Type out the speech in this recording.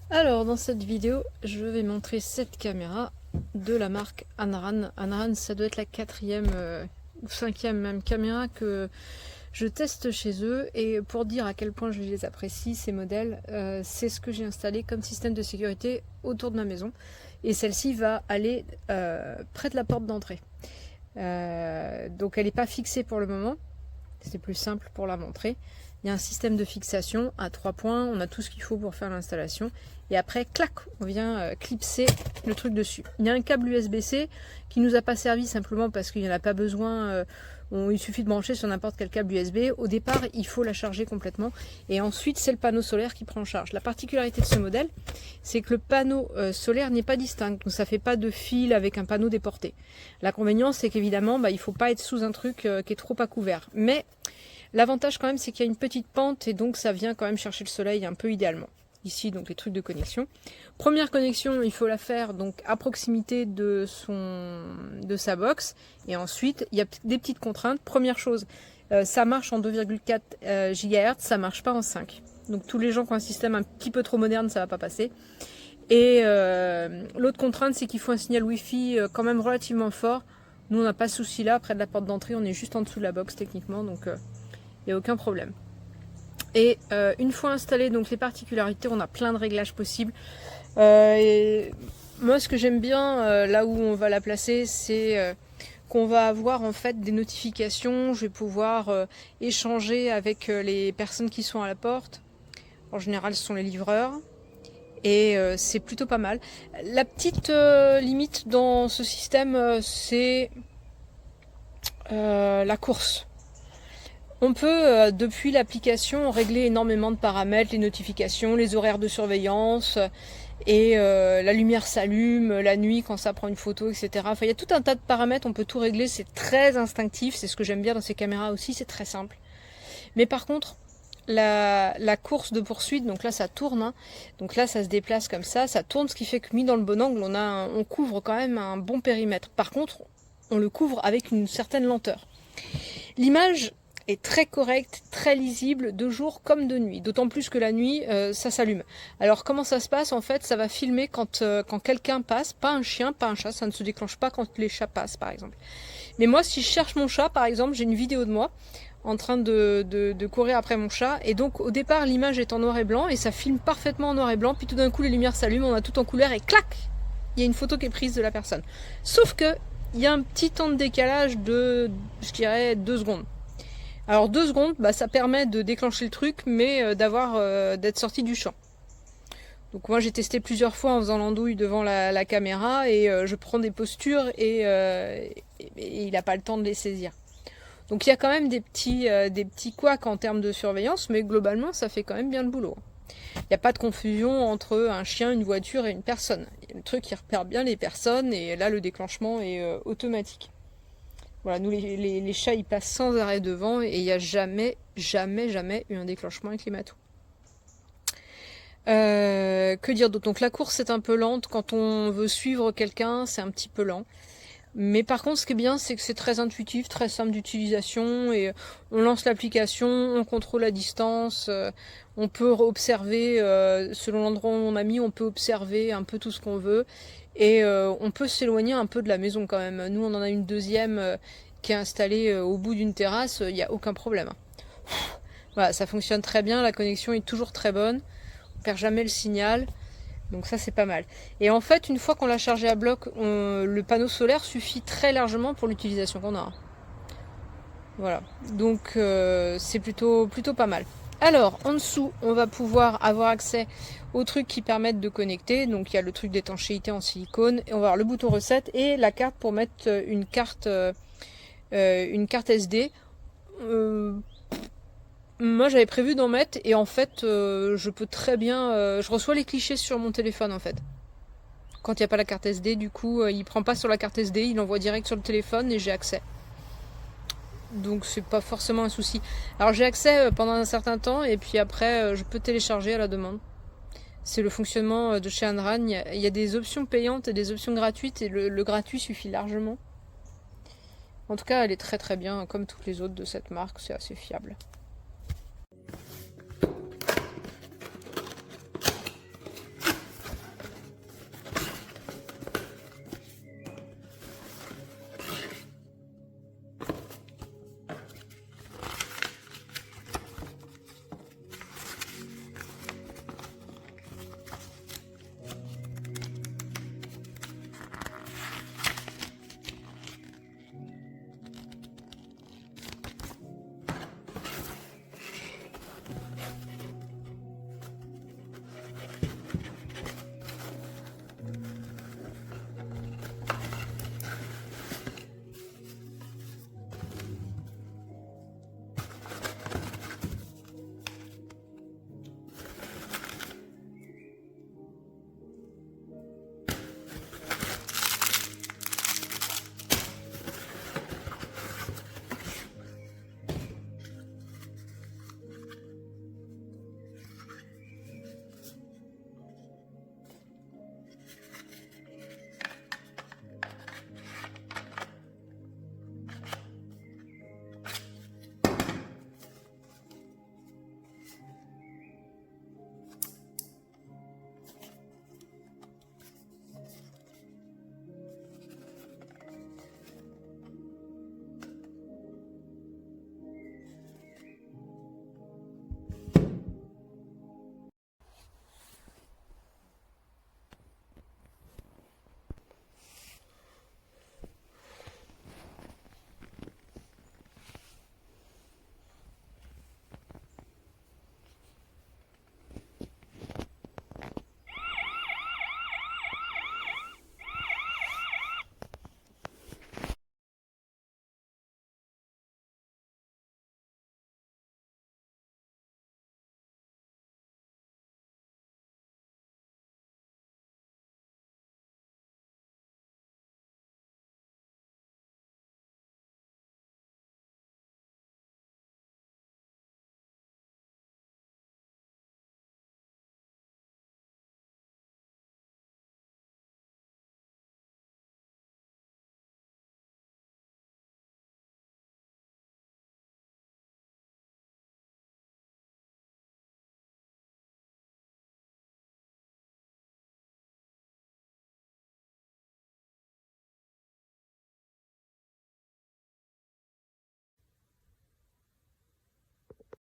Alors dans cette vidéo, je vais montrer cette caméra de la marque Anran. Anran, ça doit être la quatrième ou cinquième même caméra que je teste chez eux. Et pour dire à quel point je les apprécie, ces modèles, c'est ce que j'ai installé comme système de sécurité autour de ma maison. Et celle-ci va aller près de la porte d'entrée. Donc elle n'est pas fixée pour le moment. C'est plus simple pour la montrer. Il y a un système de fixation à 3 points, on a tout ce qu'il faut pour faire l'installation. Et après, clac, on vient clipser le truc dessus. Il y a un câble USB-C qui nous a pas servi simplement parce qu'il n'y en a pas besoin. Il suffit de brancher sur n'importe quel câble USB. Au départ, il faut la charger complètement. Et ensuite, c'est le panneau solaire qui prend en charge. La particularité de ce modèle, c'est que le panneau solaire n'est pas distinct. Donc ça ne fait pas de fil avec un panneau déporté. L'inconvénient, c'est qu'évidemment, il ne faut pas être sous un truc qui est trop à couvert. Mais l'avantage quand même, c'est qu'il y a une petite pente et donc ça vient quand même chercher le soleil un peu idéalement. Ici, donc les trucs de connexion. Première connexion, il faut la faire donc à proximité de sa box. Et ensuite, il y a des petites contraintes. Première chose, ça marche en 2,4 GHz, ça marche pas en 5. Donc tous les gens qui ont un système un petit peu trop moderne, ça va pas passer. Et l'autre contrainte, c'est qu'il faut un signal Wi-Fi quand même relativement fort. Nous, on n'a pas ce souci là, près de la porte d'entrée, on est juste en dessous de la box techniquement, donc il n'y a aucun problème. Et une fois installé donc les particularités, on a plein de réglages possibles. Et moi, ce que j'aime bien, là où on va la placer, c'est qu'on va avoir en fait des notifications. Je vais pouvoir échanger avec les personnes qui sont à la porte. En général, ce sont les livreurs. Et c'est plutôt pas mal. La petite limite dans ce système, c'est la course. On peut, depuis l'application, régler énormément de paramètres, les notifications, les horaires de surveillance, et la lumière s'allume, la nuit quand ça prend une photo, etc. Enfin, il y a tout un tas de paramètres, on peut tout régler, c'est très instinctif, c'est ce que j'aime bien dans ces caméras aussi, c'est très simple. Mais par contre, la course de poursuite, donc là ça tourne, hein. Donc là ça se déplace comme ça tourne, ce qui fait que mis dans le bon angle, on couvre quand même un bon périmètre. Par contre, on le couvre avec une certaine lenteur. L'image est très correcte, très lisible, de jour comme de nuit. D'autant plus que la nuit, ça s'allume. Alors comment ça se passe? En fait, ça va filmer quand quelqu'un passe, pas un chien, pas un chat, ça ne se déclenche pas quand les chats passent par exemple. Mais moi, si je cherche mon chat, par exemple, j'ai une vidéo de moi en train de courir après mon chat. Et donc, au départ, l'image est en noir et blanc et ça filme parfaitement en noir et blanc. Puis tout d'un coup, les lumières s'allument, on a tout en couleur et clac, il y a une photo qui est prise de la personne. Sauf que il y a un petit temps de décalage de, je dirais, 2 secondes. Alors 2 secondes, ça permet de déclencher le truc, mais d'être sorti du champ. Donc moi j'ai testé plusieurs fois en faisant l'andouille devant la caméra et je prends des postures et il n'a pas le temps de les saisir. Donc il y a quand même des petits couacs en termes de surveillance, mais globalement ça fait quand même bien le boulot. Il n'y a pas de confusion entre un chien, une voiture et une personne. Il y a le truc qui repère bien les personnes et là le déclenchement est automatique. Voilà, nous les chats ils passent sans arrêt devant et il n'y a jamais eu un déclenchement avec les matous. Que dire d'autre? Donc la course est un peu lente, quand on veut suivre quelqu'un c'est un petit peu lent. Mais par contre ce qui est bien c'est que c'est très intuitif, très simple d'utilisation et on lance l'application, on contrôle la distance, on peut observer, selon l'endroit où on a mis, on peut observer un peu tout ce qu'on veut. Et on peut s'éloigner un peu de la maison quand même. Nous on en a une deuxième qui est installée au bout d'une terrasse, il n'y a aucun problème. Voilà, ça fonctionne très bien, la connexion est toujours très bonne, on perd jamais le signal, donc ça c'est pas mal. Et en fait une fois qu'on l'a chargé à bloc, le panneau solaire suffit très largement pour l'utilisation qu'on a. Voilà, donc c'est plutôt pas mal. Alors, en dessous, on va pouvoir avoir accès aux trucs qui permettent de connecter. Donc, il y a le truc d'étanchéité en silicone. Et on va avoir le bouton recette et la carte pour mettre une carte SD. Moi, j'avais prévu d'en mettre et en fait, je peux très bien... je reçois les clichés sur mon téléphone, en fait. Quand il n'y a pas la carte SD, du coup, il prend pas sur la carte SD, il envoie direct sur le téléphone et j'ai accès. Donc c'est pas forcément un souci. Alors j'ai accès pendant un certain temps et puis après je peux télécharger à la demande. C'est le fonctionnement de chez Anran. Il y a des options payantes et des options gratuites et le gratuit suffit largement. En tout cas elle est très très bien comme toutes les autres de cette marque, c'est assez fiable.